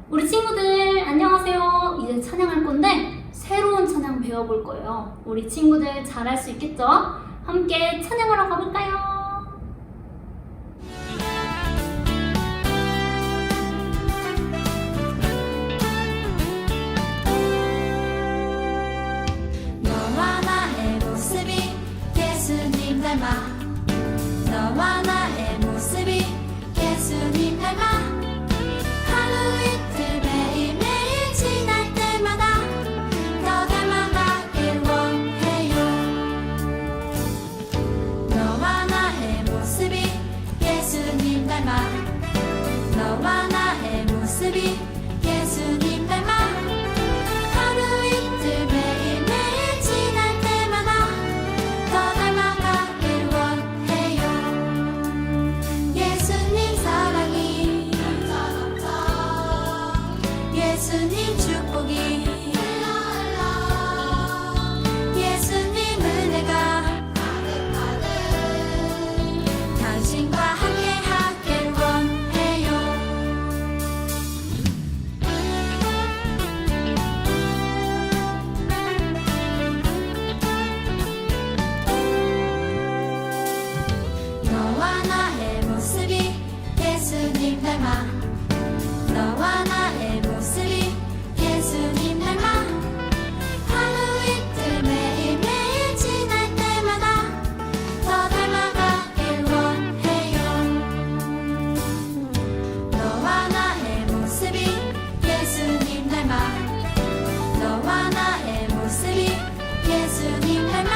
우리 친구들 안녕하세요. 이제 찬양할 건데 새로운 찬양 배워볼 거예요. 우리 친구들 잘할 수 있겠죠? 함께 찬양하러 가볼까요? 너와 나의 모습이 예수님 닮아 너와 나의 모습이 예수님 닮아 하루 이틀 매일매일 지날 때마다 더 닮아가길 원해요. 너와 나의 모습이 예수님 닮아 너와 나의 모습이 예수님 닮아 하루 이틀 매일매일 지날 때마다 더 닮아가길 원해요. 예수님 사랑이 예수님 축복이 예수님 은혜가 당신과 함께 하길 원해요. 너와 나의 모습이 예수님 닮아 너와 나의 모습이 예수님 닮아 하루 이틀 매일매일 지날 때마다 더 닮아가길 원해요. 너와 나의 모습이 예수님 닮아 너와 나의 모습이 예수님 닮아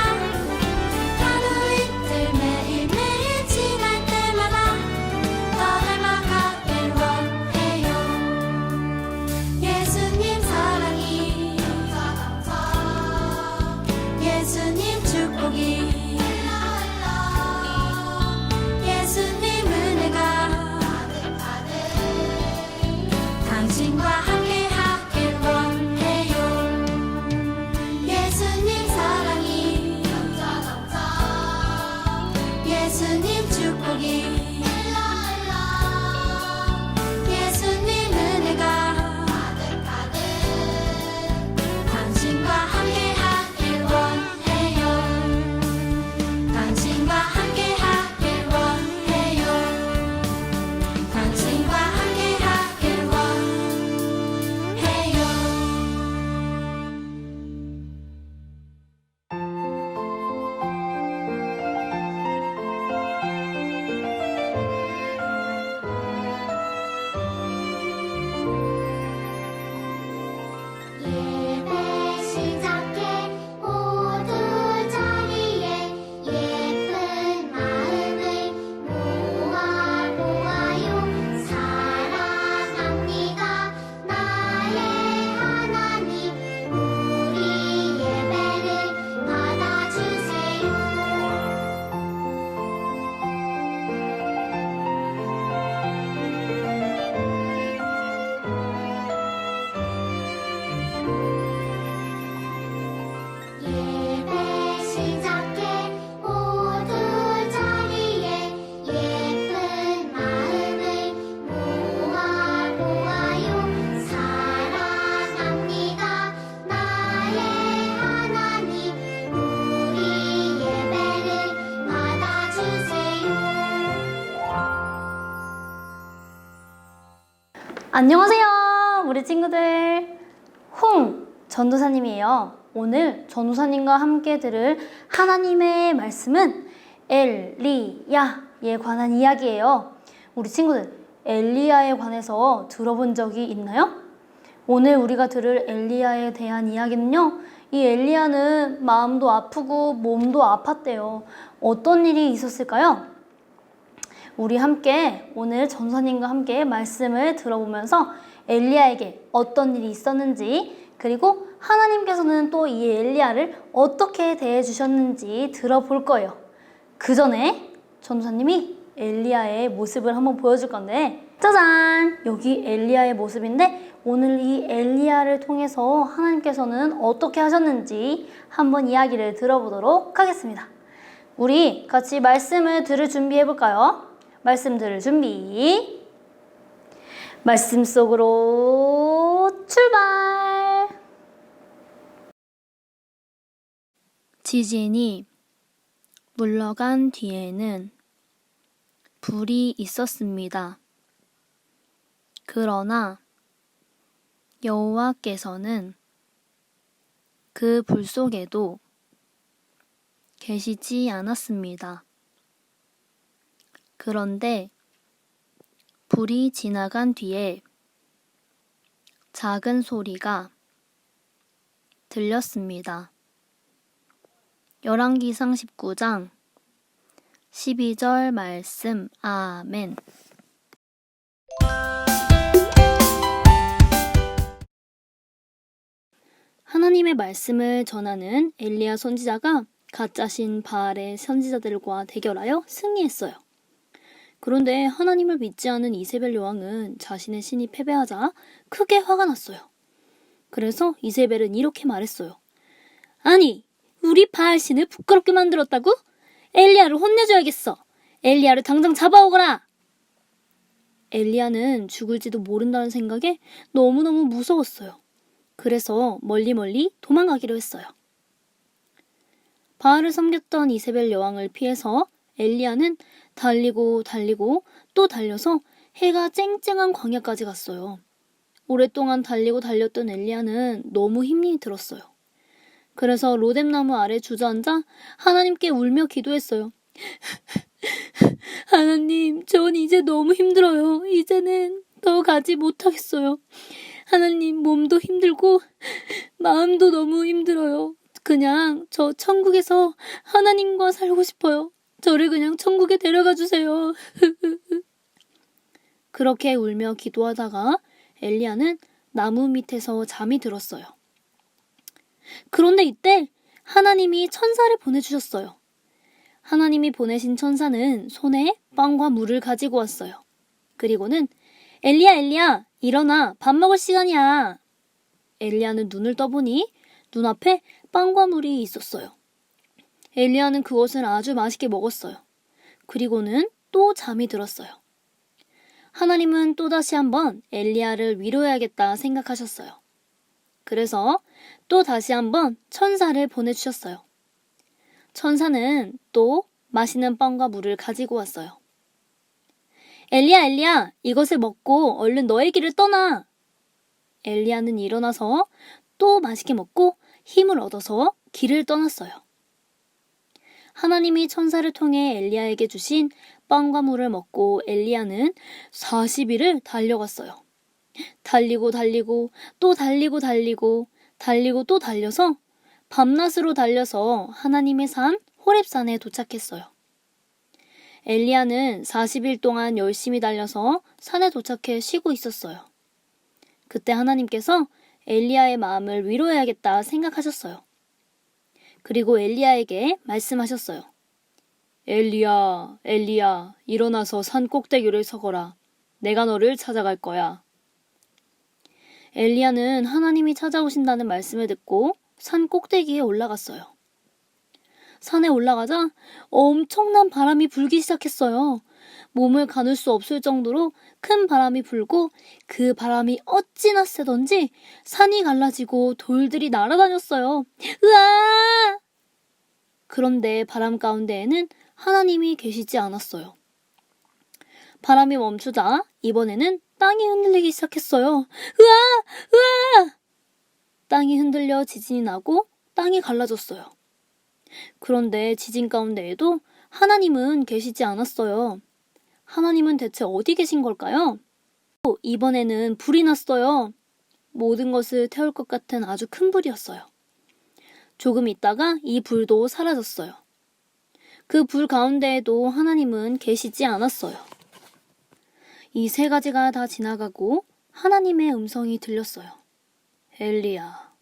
하루 이틀 매일매일 지날 때마다 더 닮아가길 원해요. 예수님 사랑이 예수님 축복이 예수님 은혜가 당신과 함께 하길 원해요. 예수님 사랑이 예수님 축복이 예수님 은혜가 당신과 함께 하길 원해요. 당신과 함께 하길 원해요. 당신과 함께 하길 원해요. 예배 시작해 모두 자리에 예쁜 마음을 모아 보아요. 사랑합니다 나의 하나님 우리 예배를 받아주세요. 예배 시작해 모두 자리에 예쁜 마음을 모아 보아요. 사랑합니다 나의 하나님 우리 예배를 받아주세요. 안녕하세요. 우리 친구들 홍 전도사님이에요. 오늘 전도사님과 함께 들을 하나님의 말씀은 엘리야에 관한 이야기예요. 우리 친구들 엘리야에 관해서 들어본 적이 있나요? 오늘 우리가 들을 엘리야에 대한 이야기는요, 이 엘리야는 마음도 아프고 몸도 아팠대요. 어떤 일이 있었을까요? 우리 함께 오늘 전도사님과 함께 말씀을 들어보면서 엘리야에게 어떤 일이 있었는지, 그리고 하나님께서는 또 이 엘리야를 어떻게 대해 주셨는지 들어볼 거예요. 그 전에 전도사님이 엘리야의 모습을 한번 보여줄 건데, 짜잔! 여기 엘리야의 모습인데 오늘 이 엘리야를 통해서 하나님께서는 어떻게 하셨는지 한번 이야기를 들어보도록 하겠습니다. 우리 같이 말씀을 들을 준비해 볼까요? 말씀 들을 준비. 말씀 속으로 출발! 지진이 물러간 뒤에는 불이 있었습니다. 그러나 여호와께서는 그 불 속에도 계시지 않았습니다. 그런데 불이 지나간 뒤에 작은 소리가 들렸습니다. 열왕기상 19장 12절 말씀. 아멘. 하나님의 말씀을 전하는 엘리야 선지자가 가짜신 바알의 선지자들과 대결하여 승리했어요. 그런데 하나님을 믿지 않은 이세벨 여왕은 자신의 신이 패배하자 크게 화가 났어요. 그래서 이세벨은 이렇게 말했어요. 아니, 우리 바알 신을 부끄럽게 만들었다고? 엘리야를 혼내줘야겠어. 엘리야를 당장 잡아오거라. 엘리야는 죽을지도 모른다는 생각에 너무너무 무서웠어요. 그래서 멀리 도망가기로 했어요. 바알을 섬겼던 이세벨 여왕을 피해서 엘리야는 달리고 또 달려서 해가 쨍쨍한 광야까지 갔어요. 오랫동안 달리고 달렸던 엘리야는 너무 힘이 들었어요. 그래서 로뎀나무 아래 주저앉아 하나님께 울며 기도했어요. 하나님, 전 이제 너무 힘들어요. 이제는 더 가지 못하겠어요. 하나님, 몸도 힘들고 마음도 너무 힘들어요. 그냥 저 천국에서 하나님과 살고 싶어요. 저를 그냥 천국에 데려가 주세요. 그렇게 울며 기도하다가 엘리야는 나무 밑에서 잠이 들었어요. 그런데 이때 하나님이 천사를 보내주셨어요. 하나님이 보내신 천사는 손에 빵과 물을 가지고 왔어요. 그리고는 엘리야, 일어나, 밥 먹을 시간이야. 엘리야는 눈을 떠보니 눈앞에 빵과 물이 있었어요. 엘리야는 그것을 아주 맛있게 먹었어요. 그리고는 또 잠이 들었어요. 하나님은 또다시 한번 엘리야를 위로해야겠다 생각하셨어요. 그래서 또 다시 한번 천사를 보내주셨어요. 천사는 또 맛있는 빵과 물을 가지고 왔어요. 엘리야, 이것을 먹고 얼른 너의 길을 떠나. 엘리야는 일어나서 또 맛있게 먹고 힘을 얻어서 길을 떠났어요. 하나님이 천사를 통해 엘리야에게 주신 빵과 물을 먹고 엘리야는 40일을 달려갔어요. 달리고 또 달려서 밤낮으로 달려서 하나님의 산 호렙산에 도착했어요. 엘리야는 40일 동안 열심히 달려서 산에 도착해 쉬고 있었어요. 그때 하나님께서 엘리야의 마음을 위로해야겠다 생각하셨어요. 그리고 엘리야에게 말씀하셨어요. 엘리야, 일어나서 산 꼭대기를 서거라. 내가 너를 찾아갈 거야. 엘리야는 하나님이 찾아오신다는 말씀을 듣고 산 꼭대기에 올라갔어요. 산에 올라가자 엄청난 바람이 불기 시작했어요. 몸을 가눌 수 없을 정도로 큰 바람이 불고 그 바람이 어찌나 세던지 산이 갈라지고 돌들이 날아다녔어요. 으아! 그런데 바람 가운데에는 하나님이 계시지 않았어요. 바람이 멈추자 이번에는 땅이 흔들리기 시작했어요. 으아! 땅이 흔들려 지진이 나고 땅이 갈라졌어요. 그런데 지진 가운데에도 하나님은 계시지 않았어요. 하나님은 대체 어디 계신 걸까요? 이번에는 불이 났어요. 모든 것을 태울 것 같은 아주 큰 불이었어요. 조금 있다가 이 불도 사라졌어요. 그 불 가운데에도 하나님은 계시지 않았어요. 이 세 가지가 다 지나가고 하나님의 음성이 들렸어요. 엘리야,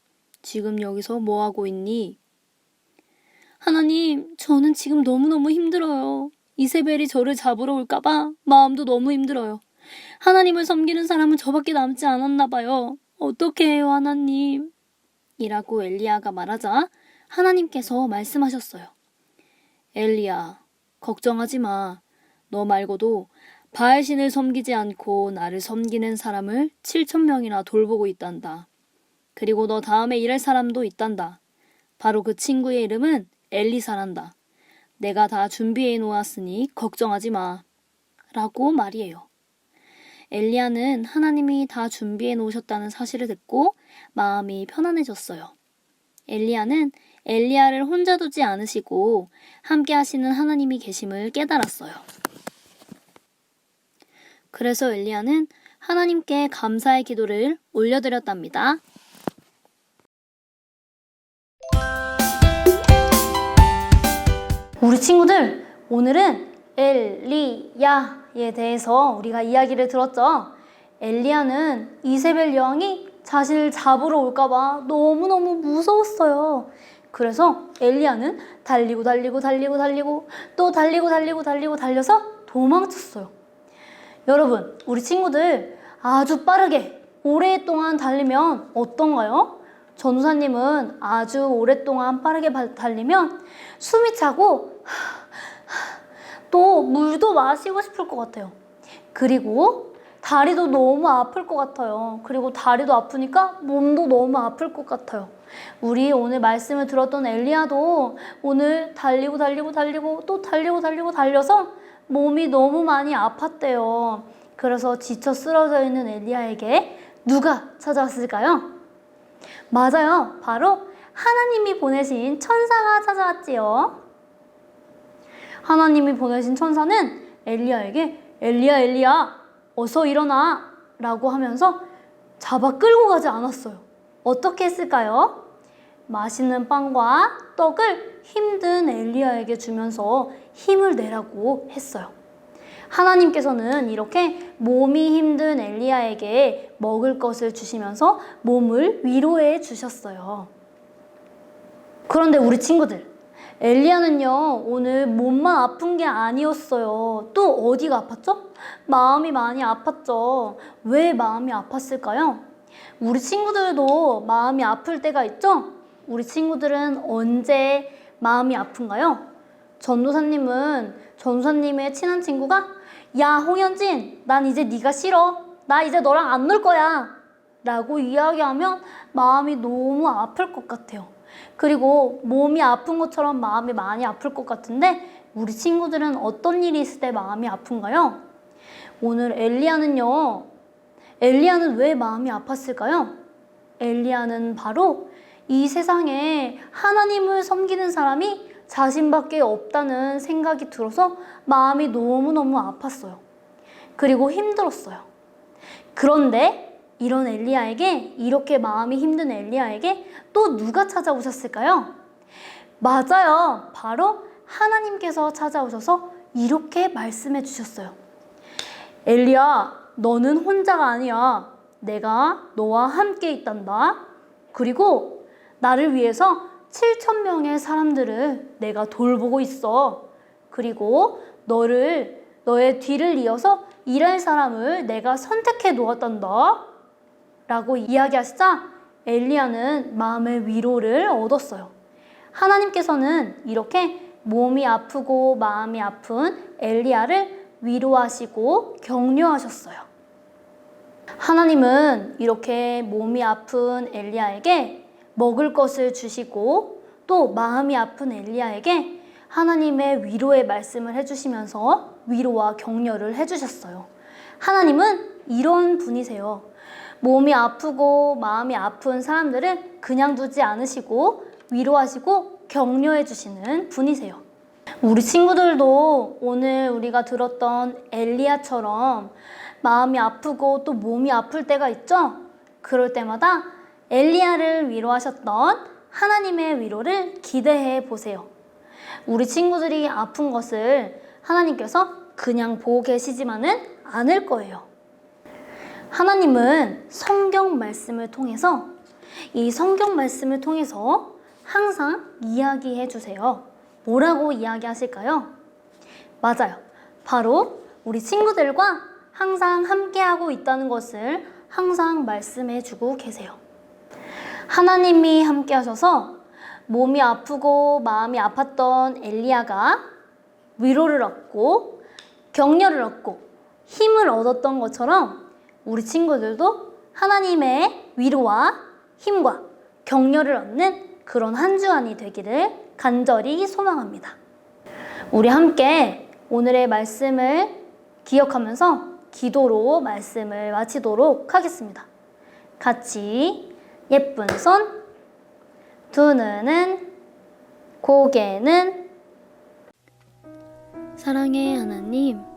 지금 여기서 뭐 하고 있니? 하나님, 저는 지금 너무너무 힘들어요. 이세벨이 저를 잡으러 올까봐 마음도 너무 힘들어요. 하나님을 섬기는 사람은 저밖에 남지 않았나 봐요. 어떻게 해요, 하나님? 이라고 엘리야가 말하자 하나님께서 말씀하셨어요. 엘리야, 걱정하지 마. 너 말고도 바알신을 섬기지 않고 나를 섬기는 사람을 7,000명이나 돌보고 있단다. 그리고 너 다음에 일할 사람도 있단다. 바로 그 친구의 이름은 엘리사란다. 내가 다 준비해 놓았으니 걱정하지 마. 라고 말이에요. 엘리야는 하나님이 다 준비해 놓으셨다는 사실을 듣고 마음이 편안해졌어요. 엘리야는 엘리야를 혼자 두지 않으시고 함께 하시는 하나님이 계심을 깨달았어요. 그래서 엘리야는 하나님께 감사의 기도를 올려드렸답니다. 우리 친구들, 오늘은 엘리야에 대해서 우리가 이야기를 들었죠. 엘리야는 이세벨 여왕이 자신을 잡으러 올까봐 너무너무 무서웠어요. 그래서 엘리야는 달리고 또 달려서 도망쳤어요. 여러분, 우리 친구들 아주 빠르게 오랫동안 달리면 어떤가요? 전우사님은 아주 오랫동안 빠르게 달리면 숨이 차고 또 물도 마시고 싶을 것 같아요. 그리고 다리도 너무 아플 것 같아요. 그리고 다리도 아프니까 몸도 너무 아플 것 같아요. 우리 오늘 말씀을 들었던 엘리야도 오늘 달리고 또 달려서 몸이 너무 많이 아팠대요. 그래서 지쳐 쓰러져 있는 엘리야에게 누가 찾아왔을까요? 맞아요. 바로 하나님이 보내신 천사가 찾아왔지요. 하나님이 보내신 천사는 엘리야에게 엘리야, 어서 일어나 라고 하면서 잡아 끌고 가지 않았어요. 어떻게 했을까요? 맛있는 빵과 떡을 힘든 엘리야에게 주면서 힘을 내라고 했어요. 하나님께서는 이렇게 몸이 힘든 엘리야에게 먹을 것을 주시면서 몸을 위로해 주셨어요. 그런데 우리 친구들, 엘리야는요, 오늘 몸만 아픈 게 아니었어요. 또 어디가 아팠죠? 마음이 많이 아팠죠. 왜 마음이 아팠을까요? 우리 친구들도 마음이 아플 때가 있죠? 우리 친구들은 언제 마음이 아픈가요? 전도사님의 친한 친구가 야, 홍현진, 난 이제 네가 싫어. 나 이제 너랑 안 놀 거야. 라고 이야기하면 마음이 너무 아플 것 같아요. 그리고 몸이 아픈 것처럼 마음이 많이 아플 것 같은데 우리 친구들은 어떤 일이 있을 때 마음이 아픈가요? 오늘 엘리야는 왜 마음이 아팠을까요? 엘리야는 바로 이 세상에 하나님을 섬기는 사람이 자신밖에 없다는 생각이 들어서 마음이 너무너무 아팠어요. 그리고 힘들었어요. 그런데 이렇게 마음이 힘든 엘리야에게 또 누가 찾아오셨을까요? 맞아요. 바로 하나님께서 찾아오셔서 이렇게 말씀해 주셨어요. 엘리야, 너는 혼자가 아니야. 내가 너와 함께 있단다. 그리고 나를 위해서 7,000명의 사람들을 내가 돌보고 있어. 그리고 너의 뒤를 이어서 일할 사람을 내가 선택해 놓았단다. 라고 이야기하시자 엘리야는 마음의 위로를 얻었어요. 하나님께서는 이렇게 몸이 아프고 마음이 아픈 엘리야를 위로하시고 격려하셨어요. 하나님은 이렇게 몸이 아픈 엘리야에게 먹을 것을 주시고 또 마음이 아픈 엘리야에게 하나님의 위로의 말씀을 해주시면서 위로와 격려를 해주셨어요. 하나님은 이런 분이세요. 몸이 아프고 마음이 아픈 사람들을 그냥 두지 않으시고 위로하시고 격려해 주시는 분이세요. 우리 친구들도 오늘 우리가 들었던 엘리야처럼 마음이 아프고 또 몸이 아플 때가 있죠? 그럴 때마다 엘리야를 위로하셨던 하나님의 위로를 기대해 보세요. 우리 친구들이 아픈 것을 하나님께서 그냥 보고 계시지만은 않을 거예요. 하나님은 성경 말씀을 통해서 항상 이야기해 주세요. 뭐라고 이야기하실까요? 맞아요. 바로 우리 친구들과 항상 함께하고 있다는 것을 항상 말씀해 주고 계세요. 하나님이 함께 하셔서 몸이 아프고 마음이 아팠던 엘리야가 위로를 얻고 격려를 얻고 힘을 얻었던 것처럼 우리 친구들도 하나님의 위로와 힘과 격려를 얻는 그런 한 주간이 되기를 간절히 소망합니다. 우리 함께 오늘의 말씀을 기억하면서 기도로 말씀을 마치도록 하겠습니다. 같이 예쁜 손, 두 눈은, 고개는. 사랑의 하나님,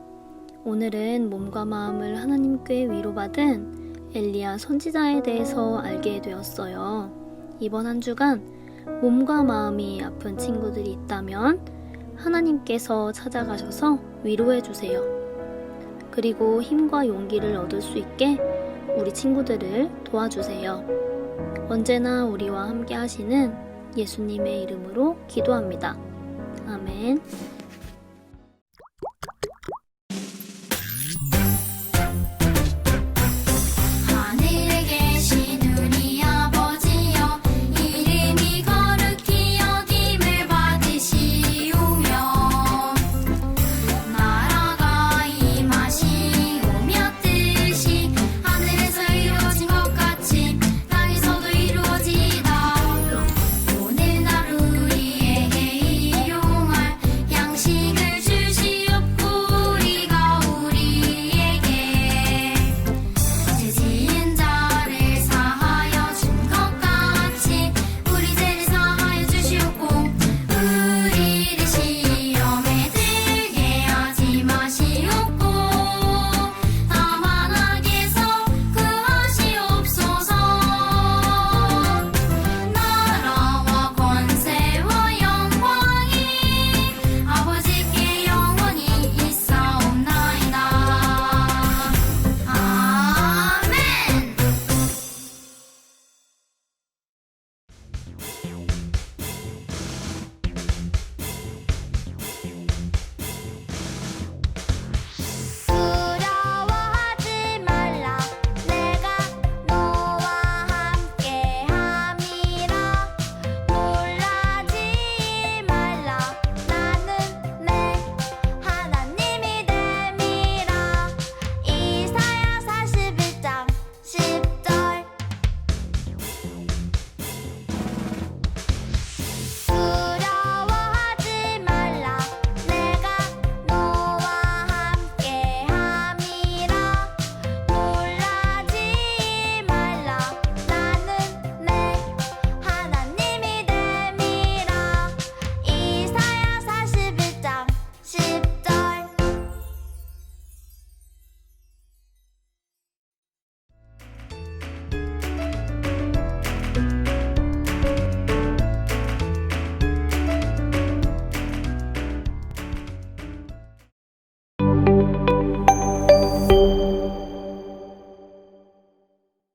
오늘은 몸과 마음을 하나님께 위로받은 엘리야 선지자에 대해서 알게 되었어요. 이번 한 주간 몸과 마음이 아픈 친구들이 있다면 하나님께서 찾아가셔서 위로해 주세요. 그리고 힘과 용기를 얻을 수 있게 우리 친구들을 도와주세요. 언제나 우리와 함께 하시는 예수님의 이름으로 기도합니다. 아멘.